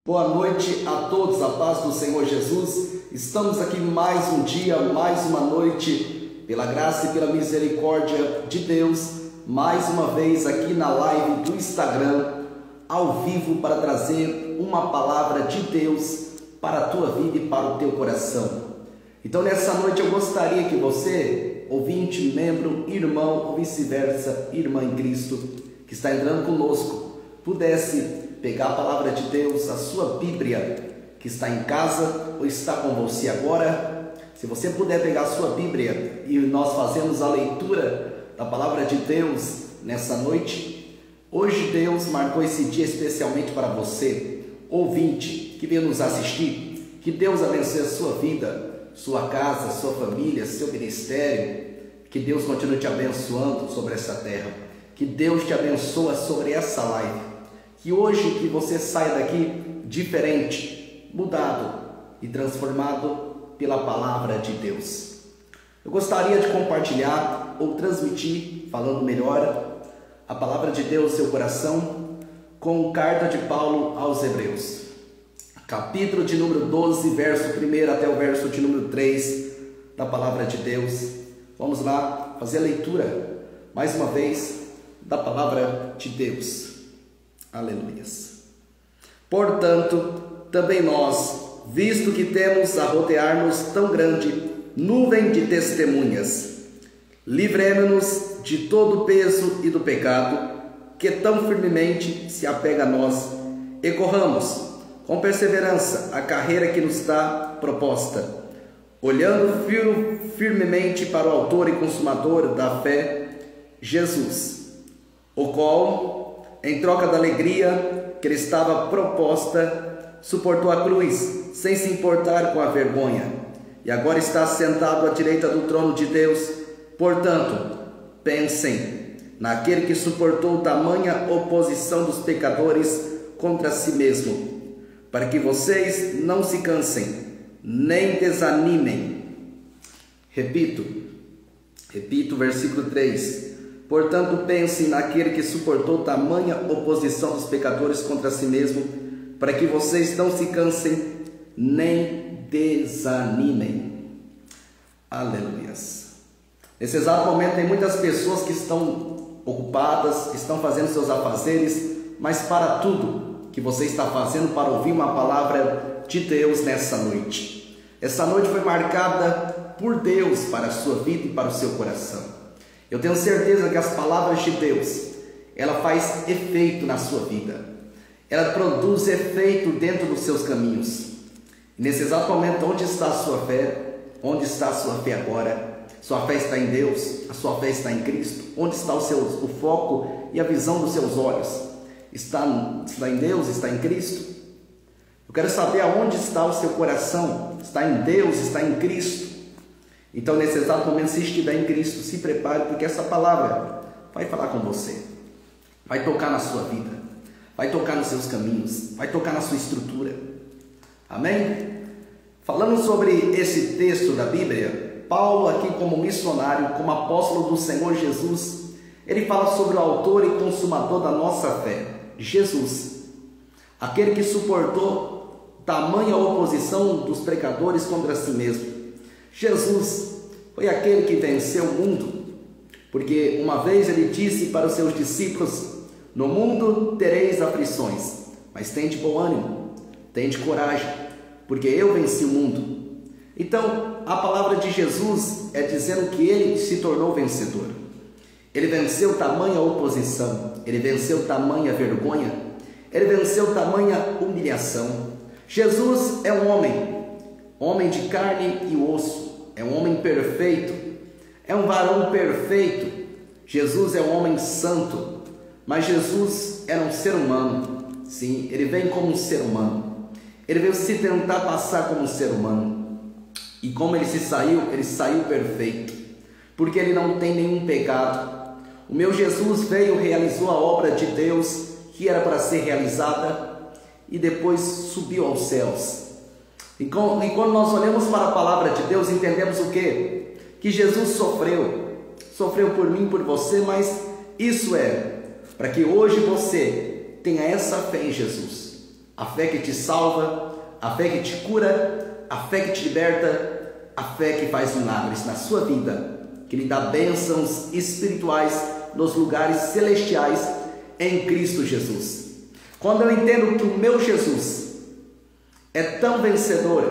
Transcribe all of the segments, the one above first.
Boa noite a todos, a paz do Senhor Jesus. Estamos aqui mais um dia, mais uma noite, pela graça e pela misericórdia de Deus, mais uma vez aqui na live do Instagram, ao vivo, para trazer uma palavra de Deus para a tua vida e para o teu coração. Então nessa noite eu gostaria que você, ouvinte, membro, irmão ou vice-versa, irmã em Cristo, que está entrando conosco, pudesse pegar a palavra de Deus, a sua Bíblia, que está em casa ou está com você agora. Se você puder pegar a sua Bíblia e nós fazemos a leitura da palavra de Deus nessa noite. Hoje Deus marcou esse dia especialmente para você, ouvinte, que veio nos assistir. Que Deus abençoe a sua vida, sua casa, sua família, seu ministério. Que Deus continue te abençoando sobre essa terra. Que Deus te abençoe sobre essa live. Que hoje que você saia daqui diferente, mudado e transformado pela palavra de Deus. Eu gostaria de compartilhar ou transmitir, falando melhor, a palavra de Deus no seu coração com carta de Paulo aos Hebreus. Capítulo de número 12, verso 1 até o verso de número 3 da palavra de Deus. Vamos lá fazer a leitura, mais uma vez, da palavra de Deus. Aleluias. Portanto, também nós, visto que temos a rodear-nos tão grande nuvem de testemunhas, livremo-nos de todo o peso e do pecado que tão firmemente se apega a nós, e corramos com perseverança a carreira que nos está proposta, olhando firmemente para o autor e consumador da fé, Jesus, o qual, em troca da alegria que lhe estava proposta, suportou a cruz, sem se importar com a vergonha, e agora está sentado à direita do trono de Deus. Portanto, pensem naquele que suportou tamanha oposição dos pecadores contra si mesmo, para que vocês não se cansem, nem desanimem. Repito, versículo 3. Portanto, pensem naquele que suportou tamanha oposição dos pecadores contra si mesmo, para que vocês não se cansem nem desanimem. Aleluias. Nesse exato momento tem muitas pessoas que estão ocupadas, que estão fazendo seus afazeres, mas para tudo que você está fazendo para ouvir uma palavra de Deus nessa noite. Essa noite foi marcada por Deus para a sua vida e para o seu coração. Eu tenho certeza que as palavras de Deus, ela faz efeito na sua vida. Ela produz efeito dentro dos seus caminhos. E nesse exato momento, onde está a sua fé? Onde está a sua fé agora? Sua fé está em Deus? A sua fé está em Cristo? Onde está o foco e a visão dos seus olhos? Está em Deus? Está em Cristo? Eu quero saber aonde está o seu coração. Está em Deus? Está em Cristo? Então, nesse exato momento, se estiver em Cristo, se prepare, porque essa palavra vai falar com você, vai tocar na sua vida, vai tocar nos seus caminhos, vai tocar na sua estrutura. Amém? Falando sobre esse texto da Bíblia, Paulo aqui como missionário, como apóstolo do Senhor Jesus, ele fala sobre o autor e consumador da nossa fé, Jesus, aquele que suportou tamanha oposição dos pecadores contra si mesmo. Jesus foi aquele que venceu o mundo, porque uma vez ele disse para os seus discípulos: no mundo tereis aflições, mas tende bom ânimo, tende coragem, porque eu venci o mundo. Então a palavra de Jesus é dizendo que ele se tornou vencedor. Ele venceu tamanha oposição, ele venceu tamanha vergonha, ele venceu tamanha humilhação. Jesus é um homem de carne e osso, é um homem perfeito, é um varão perfeito. Jesus é um homem santo, mas Jesus era um ser humano. Sim, ele vem como um ser humano, ele veio se tentar passar como um ser humano, e como ele saiu perfeito, porque ele não tem nenhum pecado. O meu Jesus veio, realizou a obra de Deus que era para ser realizada, e depois subiu aos céus. E quando nós olhamos para a palavra de Deus, entendemos o quê? Que Jesus sofreu por mim, por você, mas isso é para que hoje você tenha essa fé em Jesus. A fé que te salva, a fé que te cura, a fé que te liberta, a fé que faz milagres na sua vida, que lhe dá bênçãos espirituais nos lugares celestiais em Cristo Jesus. Quando eu entendo que o meu Jesus é tão vencedor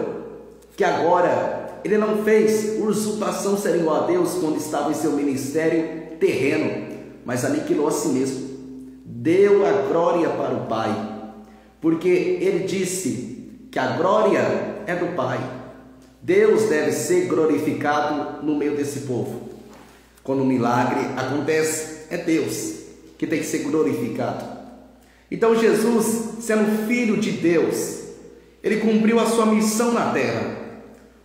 que agora ele não fez usurpação ser igual a Deus quando estava em seu ministério terreno, mas aniquilou a si mesmo, deu a glória para o Pai, porque ele disse que a glória é do Pai. Deus deve ser glorificado no meio desse povo. Quando um milagre acontece, é Deus que tem que ser glorificado. Então Jesus, sendo filho de Deus, ele cumpriu a sua missão na terra,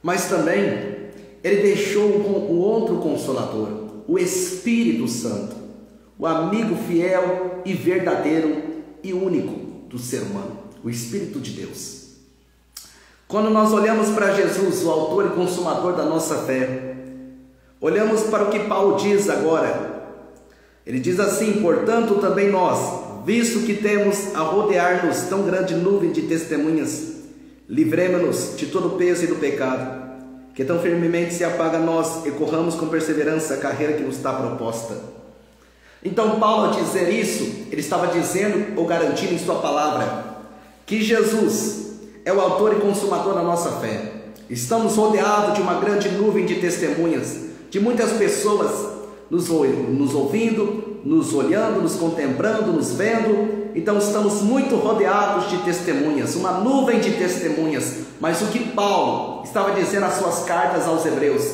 mas também ele deixou o outro Consolador, o Espírito Santo, o amigo fiel e verdadeiro e único do ser humano, o Espírito de Deus. Quando nós olhamos para Jesus, o autor e consumador da nossa fé, olhamos para o que Paulo diz agora. Ele diz assim: portanto também nós, visto que temos a rodear-nos tão grande nuvem de testemunhas, livremo-nos de todo o peso e do pecado, que tão firmemente se apaga a nós, e corramos com perseverança a carreira que nos está proposta. Então Paulo, ao dizer isso, ele estava dizendo ou garantindo em sua palavra que Jesus é o autor e consumador da nossa fé. Estamos rodeados de uma grande nuvem de testemunhas, de muitas pessoas nos ouvindo, nos olhando, nos contemplando, nos vendo. Então estamos muito rodeados de testemunhas, uma nuvem de testemunhas. Mas o que Paulo estava dizendo nas suas cartas aos Hebreus?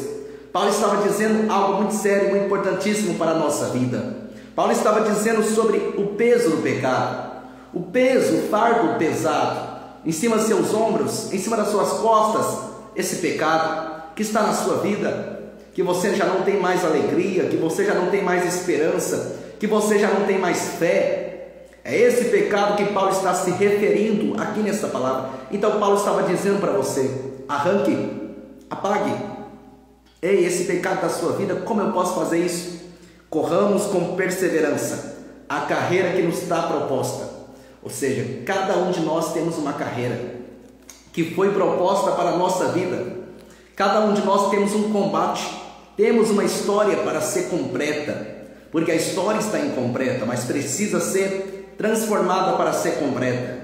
Paulo estava dizendo algo muito sério, muito importantíssimo para a nossa vida. Paulo estava dizendo sobre o peso do pecado, o peso, o fardo pesado, em cima dos seus ombros, em cima das suas costas, esse pecado que está na sua vida, que você já não tem mais alegria, que você já não tem mais esperança, que você já não tem mais fé. É esse pecado que Paulo está se referindo aqui nessa palavra. Então Paulo estava dizendo para você: arranque, apague. Ei, esse pecado da sua vida, como eu posso fazer isso? Corramos com perseverança a carreira que nos está proposta. Ou seja, cada um de nós temos uma carreira que foi proposta para a nossa vida. Cada um de nós temos um combate, temos uma história para ser completa, porque a história está incompleta, mas precisa ser transformada para ser completa.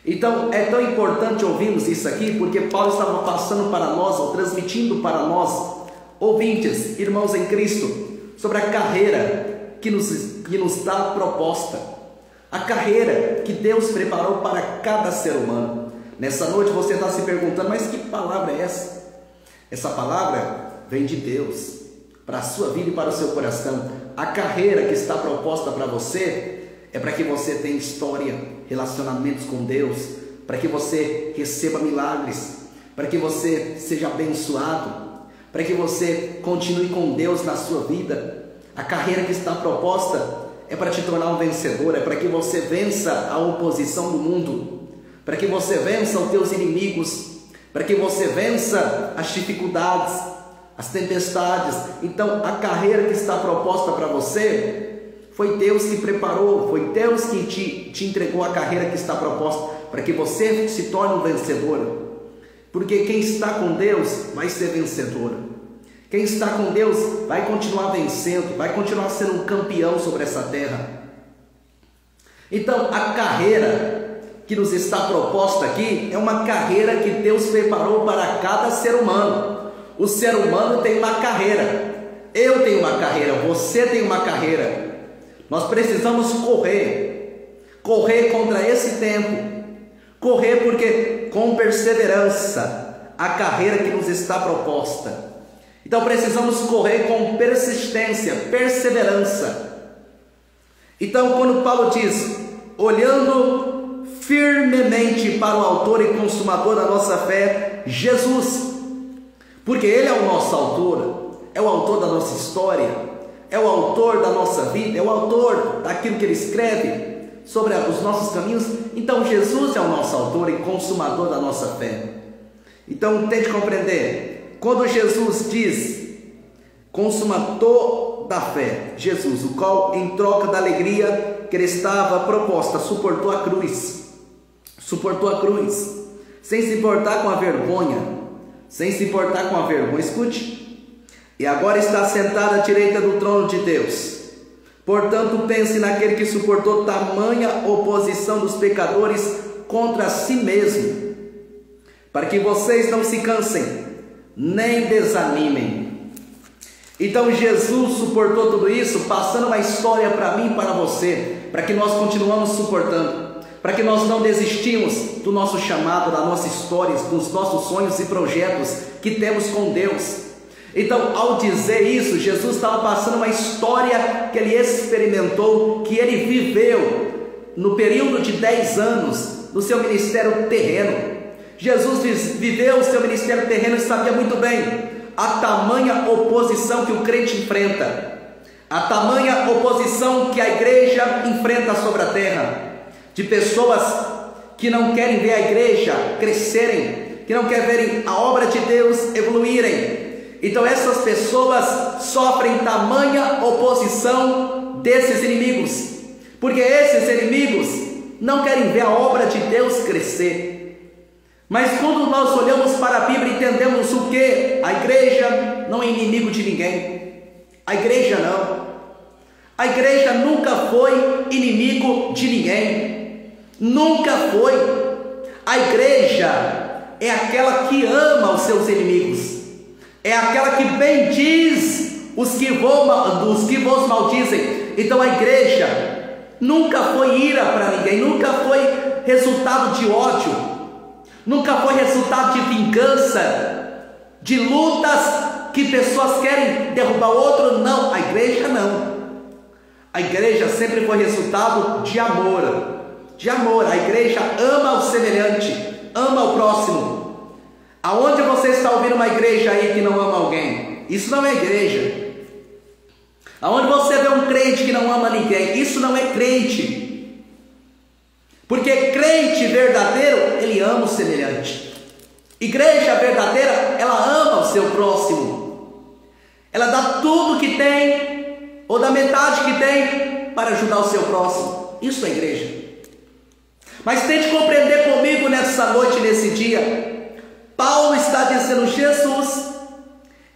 Então é tão importante ouvirmos isso aqui, porque Paulo estava passando para nós, ou transmitindo para nós, ouvintes, irmãos em Cristo, sobre a carreira que nos está proposta, a carreira que Deus preparou para cada ser humano. Nessa noite você está se perguntando: mas que palavra é essa? Essa palavra vem de Deus para a sua vida e para o seu coração. A carreira que está proposta para você é para que você tenha história, relacionamentos com Deus, para que você receba milagres, para que você seja abençoado, para que você continue com Deus na sua vida. A carreira que está proposta é para te tornar um vencedor, é para que você vença a oposição do mundo, para que você vença os teus inimigos, para que você vença as dificuldades, as tempestades. Então a carreira que está proposta para você, foi Deus que preparou, foi Deus que te entregou a carreira que está proposta, para que você se torne um vencedor. Porque quem está com Deus vai ser vencedor. Quem está com Deus vai continuar vencendo, vai continuar sendo um campeão sobre essa terra. Então a carreira que nos está proposta aqui é uma carreira que Deus preparou para cada ser humano. O ser humano tem uma carreira, eu tenho uma carreira, você tem uma carreira. Nós precisamos correr contra esse tempo, correr porque com perseverança a carreira que nos está proposta. Então precisamos correr com persistência, perseverança. Então quando Paulo diz, olhando firmemente para o autor e consumador da nossa fé, Jesus, porque Ele é o nosso autor, é o autor da nossa história, é o autor da nossa vida, é o autor daquilo que Ele escreve sobre os nossos caminhos. Então Jesus é o nosso autor e consumador da nossa fé. Então tente compreender, quando Jesus diz consumador da fé, Jesus, o qual em troca da alegria que Ele estava proposta, suportou a cruz, suportou a cruz, sem se importar com a vergonha, escute, e agora está sentado à direita do trono de Deus. Portanto, pense naquele que suportou tamanha oposição dos pecadores contra si mesmo, para que vocês não se cansem, nem desanimem. Então Jesus suportou tudo isso, passando uma história para mim e para você, para que nós continuamos suportando, para que nós não desistimos do nosso chamado, da nossa história, dos nossos sonhos e projetos que temos com Deus. Então, ao dizer isso, Jesus estava passando uma história que ele experimentou, que ele viveu no período de 10 anos do seu ministério terreno. Jesus viveu o seu ministério terreno e sabia muito bem a tamanha oposição que o crente enfrenta, a tamanha oposição que a igreja enfrenta sobre a terra, de pessoas que não querem ver a igreja crescerem, que não querem ver a obra de Deus evoluírem. Então essas pessoas sofrem tamanha oposição desses inimigos, porque esses inimigos não querem ver a obra de Deus crescer. Mas quando nós olhamos para a Bíblia e entendemos o que? A igreja não é inimigo de ninguém. A igreja não. A igreja nunca foi inimigo de ninguém. Nunca foi. A igreja é aquela que ama os seus inimigos. É aquela que bendiz os que vos maldizem. Então a igreja nunca foi ira para ninguém. Nunca foi resultado de ódio. Nunca foi resultado de vingança, de lutas que pessoas querem derrubar o outro. Não, a igreja não. A igreja sempre foi resultado de amor. De amor, a igreja ama o semelhante, ama o próximo. Aonde você está ouvindo uma igreja aí que não ama alguém? Isso não é igreja. Aonde você vê um crente que não ama ninguém? Isso não é crente. Porque crente verdadeiro, ele ama o semelhante. Igreja verdadeira, ela ama o seu próximo. Ela dá tudo que tem, ou da metade que tem, para ajudar o seu próximo. Isso é igreja. Mas tente compreender comigo nessa noite, nesse dia. Paulo está dizendo, Jesus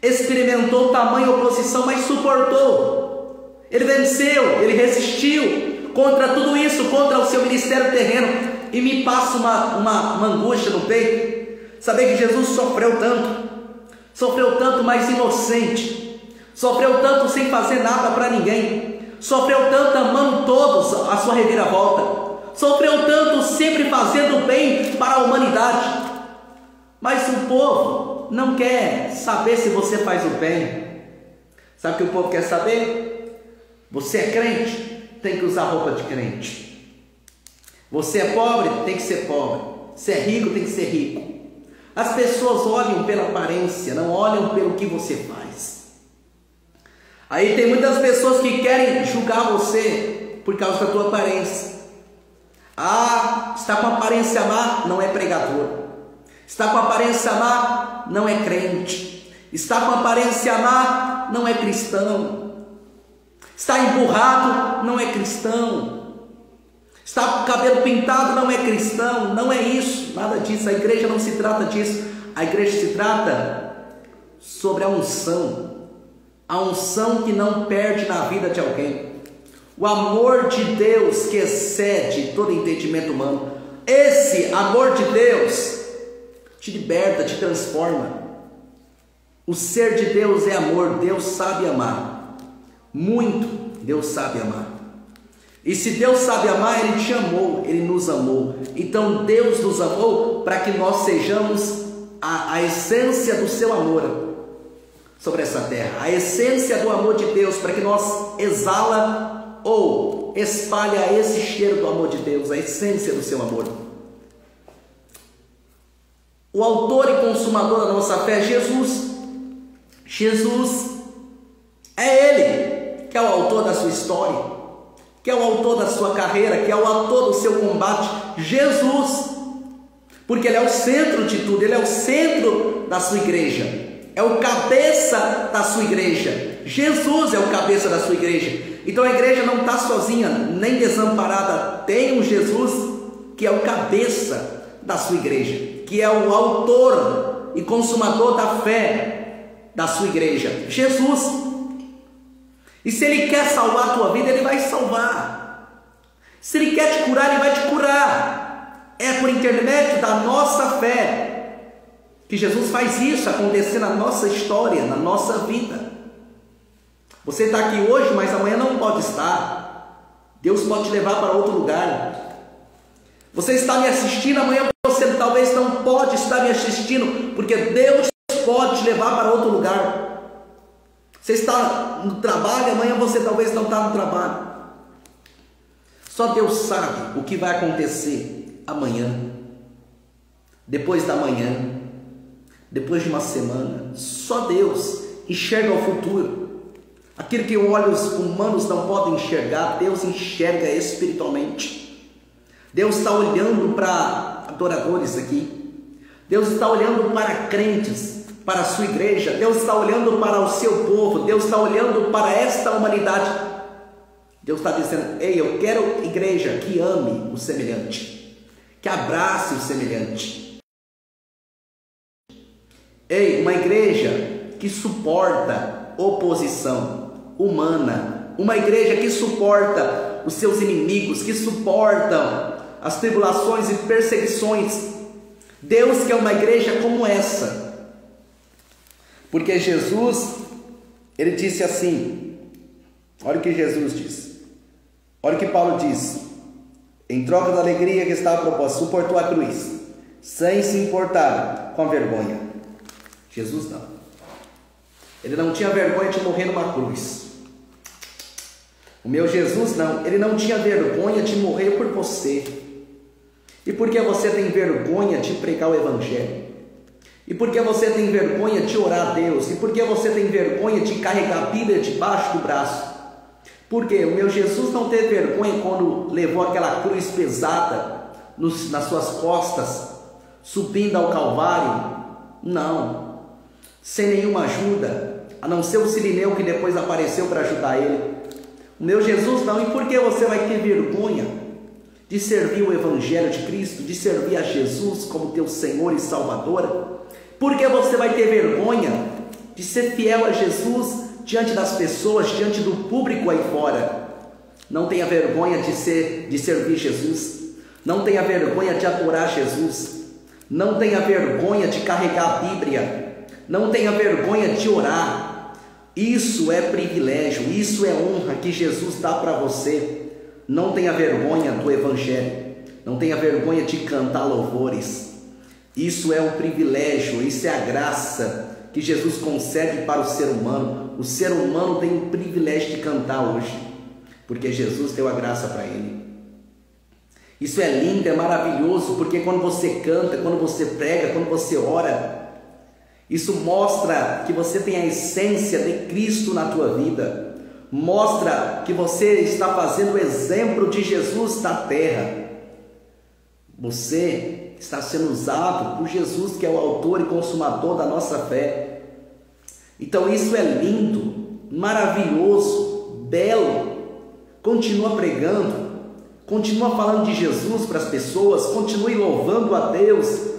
experimentou tamanha oposição, mas suportou. Ele venceu, ele resistiu contra tudo isso, contra o seu ministério terreno. E me passa uma angústia no peito, saber que Jesus sofreu tanto, mas inocente, sofreu tanto sem fazer nada para ninguém, sofreu tanto amando todos a sua reviravolta, sofreu tanto sempre fazendo bem para a humanidade. Mas o povo não quer saber se você faz o bem. Sabe o que o povo quer saber? Você é crente? Tem que usar roupa de crente. Você é pobre? Tem que ser pobre. Você é rico? Tem que ser rico. As pessoas olham pela aparência, não olham pelo que você faz. Aí tem muitas pessoas que querem julgar você por causa da tua aparência. Ah, está com aparência má, não é pregador. Está com aparência má, não é crente. Está com aparência má, não é cristão. Está emburrado, não é cristão. Está com o cabelo pintado, não é cristão. Não é isso, nada disso. A igreja não se trata disso. A igreja se trata sobre a unção. A unção que não perde na vida de alguém. O amor de Deus que excede todo entendimento humano. Esse amor de Deus te liberta, te transforma. O ser de Deus é amor. Deus sabe amar. Muito, Deus sabe amar. E se Deus sabe amar, Ele te amou, Ele nos amou. Então Deus nos amou para que nós sejamos a essência do seu amor sobre essa terra. A essência do amor de Deus, para que nós exala ou espalha esse cheiro do amor de Deus, a essência do seu amor. O autor e consumador da nossa fé é Jesus. Jesus é Ele que é o autor da sua história, que é o autor da sua carreira, que é o autor do seu combate. Jesus, porque Ele é o centro de tudo, Ele é o centro da sua igreja, é o cabeça da sua igreja. Jesus é o cabeça da sua igreja. Então a igreja não está sozinha, nem desamparada. Tem um Jesus que é o cabeça da sua igreja, que é o autor e consumador da fé da sua igreja, Jesus. E se Ele quer salvar a tua vida, Ele vai salvar. Se Ele quer te curar, Ele vai te curar. É por intermédio da nossa fé que Jesus faz isso acontecer na nossa história, na nossa vida. Você está aqui hoje, mas amanhã não pode estar. Deus pode te levar para outro lugar. Você está me assistindo, amanhã você talvez não pode estar me assistindo, porque Deus pode te levar para outro lugar. Você está no trabalho, amanhã você talvez não está no trabalho. Só Deus sabe o que vai acontecer amanhã, depois da manhã, depois de uma semana. Só Deus enxerga o futuro. Aquilo que olhos humanos não podem enxergar, Deus enxerga espiritualmente. Deus está olhando para adoradores aqui. Deus está olhando para crentes, para a sua igreja. Deus está olhando para o seu povo. Deus está olhando para esta humanidade. Deus está dizendo: ei, eu quero igreja que ame o semelhante, que abrace o semelhante. Ei, uma igreja que suporta oposição humana, uma igreja que suporta os seus inimigos, que suportam as tribulações e perseguições. Deus quer uma igreja como essa, porque Jesus, Ele disse assim, olha o que Jesus disse, olha o que Paulo disse: em troca da alegria que estava proposta, suportou a cruz, sem se importar com a vergonha. Jesus não, Ele não tinha vergonha de morrer numa cruz. O meu Jesus não, Ele não tinha vergonha de morrer por você. E por que você tem vergonha de pregar o Evangelho? E por que você tem vergonha de orar a Deus? E por que você tem vergonha de carregar a Bíblia debaixo do braço? Porque o meu Jesus não teve vergonha quando levou aquela cruz pesada nas suas costas, subindo ao Calvário? Não, sem nenhuma ajuda, a não ser o Sirineu que depois apareceu para ajudar ele. O meu Jesus não. E por que você vai ter vergonha de servir o Evangelho de Cristo, de servir a Jesus como teu Senhor e Salvador? Por que você vai ter vergonha de ser fiel a Jesus diante das pessoas, diante do público aí fora? Não tenha vergonha de servir Jesus. Não tenha vergonha de adorar Jesus. Não tenha vergonha de carregar a Bíblia. Não tenha vergonha de orar. Isso é privilégio, isso é honra que Jesus dá para você. Não tenha vergonha do Evangelho. Não tenha vergonha de cantar louvores. Isso é um privilégio, isso é a graça que Jesus concede para o ser humano. O ser humano tem o privilégio de cantar hoje, porque Jesus deu a graça para ele. Isso é lindo, é maravilhoso, porque quando você canta, quando você prega, quando você ora, isso mostra que você tem a essência de Cristo na tua vida. Mostra que você está fazendo o exemplo de Jesus na terra. Você está sendo usado por Jesus, que é o autor e consumador da nossa fé. Então isso é lindo, maravilhoso, belo. Continua pregando, continua falando de Jesus para as pessoas, continue louvando a Deus,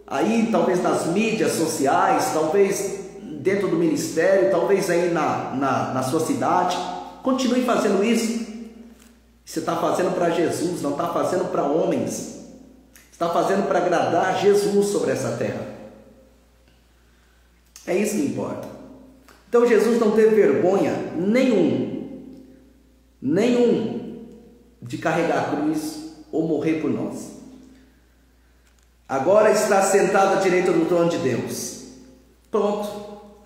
aí talvez nas mídias sociais, talvez dentro do ministério, talvez aí na sua cidade. Continue fazendo isso. Você está fazendo para Jesus, não está fazendo para homens. Está fazendo para agradar Jesus sobre essa terra. É isso que importa. Então Jesus não teve vergonha nenhum de carregar a cruz ou morrer por nós. Agora está sentado à direita do trono de Deus. Pronto,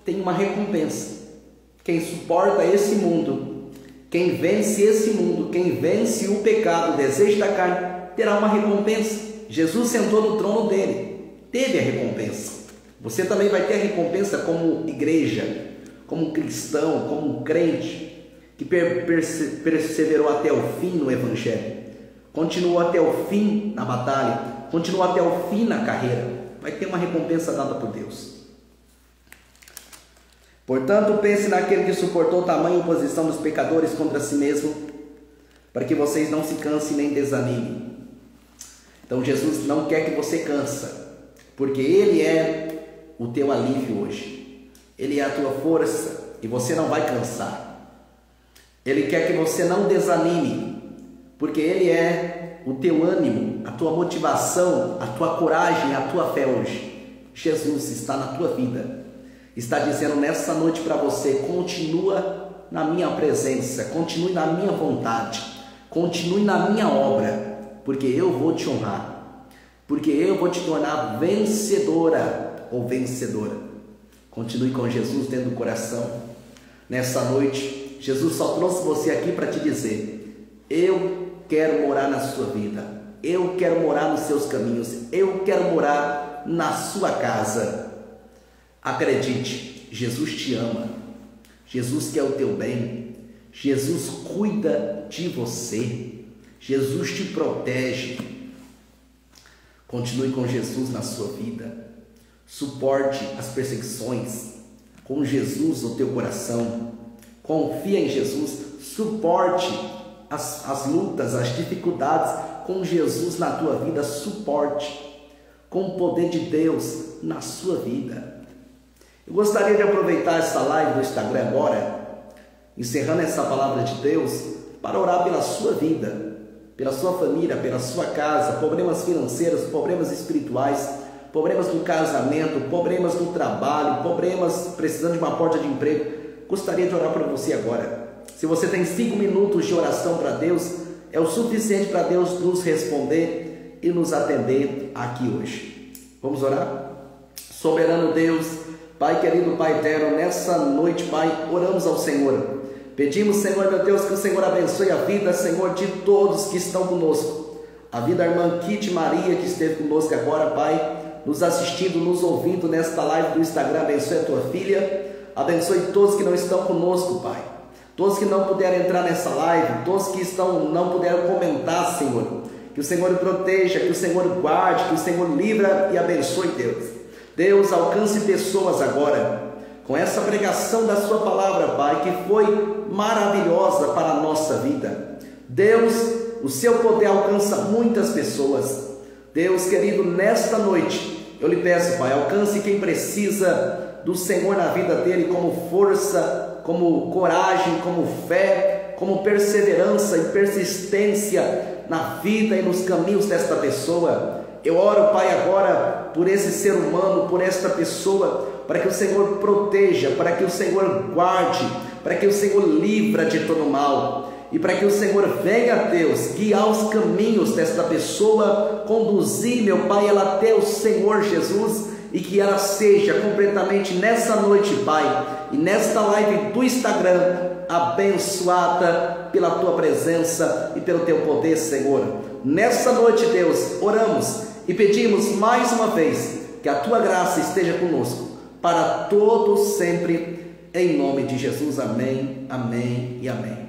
tem uma recompensa. Quem suporta esse mundo, quem vence esse mundo, quem vence o pecado, o desejo da carne, terá uma recompensa. Jesus sentou no trono dele, teve a recompensa. Você também vai ter a recompensa como igreja, como cristão, como crente, que perseverou até o fim no Evangelho, continuou até o fim na batalha, continuou até o fim na carreira. Vai ter uma recompensa dada por Deus. Portanto, pense naquele que suportou tamanha oposição dos pecadores contra si mesmo, para que vocês não se cansem nem desanimem. Então Jesus não quer que você cansa, porque Ele é o teu alívio hoje. Ele é a tua força e você não vai cansar. Ele quer que você não desanime, porque Ele é o teu ânimo, a tua motivação, a tua coragem, a tua fé hoje. Jesus está na tua vida, está dizendo nessa noite para você: continua na minha presença, continue na minha vontade, continue na minha obra, porque eu vou te honrar, porque eu vou te tornar vencedora ou vencedora. Continue com Jesus dentro do coração. Nessa noite, Jesus só trouxe você aqui para te dizer: eu quero morar na sua vida, eu quero morar nos seus caminhos, eu quero morar na sua casa. Acredite, Jesus te ama, Jesus quer o teu bem, Jesus cuida de você, Jesus te protege. Continue com Jesus na sua vida, suporte as perseguições com Jesus no teu coração, confia em Jesus, suporte as lutas, as dificuldades com Jesus na tua vida, suporte com o poder de Deus na sua vida. Eu gostaria de aproveitar essa live do Instagram agora, encerrando essa palavra de Deus, para orar pela sua vida, pela sua família, pela sua casa, problemas financeiros, problemas espirituais, problemas no casamento, problemas no trabalho, problemas precisando de uma porta de emprego. Gostaria de orar por você agora. Se você tem 5 minutos de oração para Deus, é o suficiente para Deus nos responder e nos atender aqui hoje. Vamos orar? Soberano Deus, Pai querido, Pai eterno, nessa noite, Pai, oramos ao Senhor. Pedimos, Senhor, meu Deus, que o Senhor abençoe a vida, Senhor, de todos que estão conosco. A vida da irmã Kitty Maria, que esteve conosco agora, Pai, nos assistindo, nos ouvindo nesta live do Instagram. Abençoe a tua filha, abençoe todos que não estão conosco, Pai. Todos que não puderam entrar nessa live, todos que não puderam comentar, Senhor. Que o Senhor proteja, que o Senhor guarde, que o Senhor livra e abençoe, Deus. Deus, alcance pessoas agora com essa pregação da sua palavra, Pai, que foi maravilhosa para a nossa vida. Deus, o seu poder alcança muitas pessoas. Deus querido, nesta noite eu lhe peço, Pai, alcance quem precisa do Senhor na vida dele, como força, como coragem, como fé, como perseverança e persistência na vida e nos caminhos desta pessoa. Eu oro, Pai, agora por esse ser humano, por esta pessoa, para que o Senhor proteja, para que o Senhor guarde, para que o Senhor livra de todo mal, e para que o Senhor venha, Deus, guiar os caminhos desta pessoa, conduzir, meu Pai, ela até o Senhor Jesus, e que ela seja completamente nessa noite, Pai, e nesta live do Instagram, abençoada pela Tua presença e pelo Teu poder, Senhor. Nessa noite, Deus, oramos e pedimos mais uma vez que a Tua graça esteja conosco, para todos sempre, em nome de Jesus. Amém, amém e amém.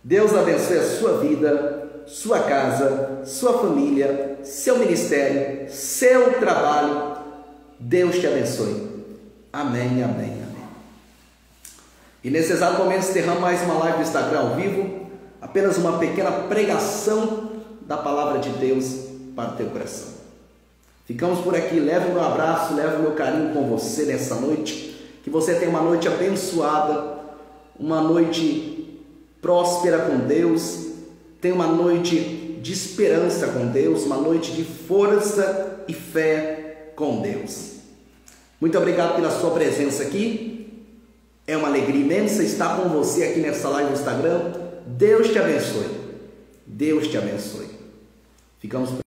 Deus abençoe a sua vida, sua casa, sua família, seu ministério, seu trabalho. Deus te abençoe. Amém, amém, amém. E nesse exato momento encerramos mais uma live do Instagram ao vivo, apenas uma pequena pregação da palavra de Deus para o teu coração. Ficamos por aqui. Leve o meu abraço, leve o meu carinho com você nessa noite. Que você tenha uma noite abençoada, uma noite próspera com Deus, tenha uma noite de esperança com Deus, uma noite de força e fé com Deus. Muito obrigado pela sua presença aqui. É uma alegria imensa estar com você aqui nessa live no Instagram. Deus te abençoe. Deus te abençoe. Ficamos por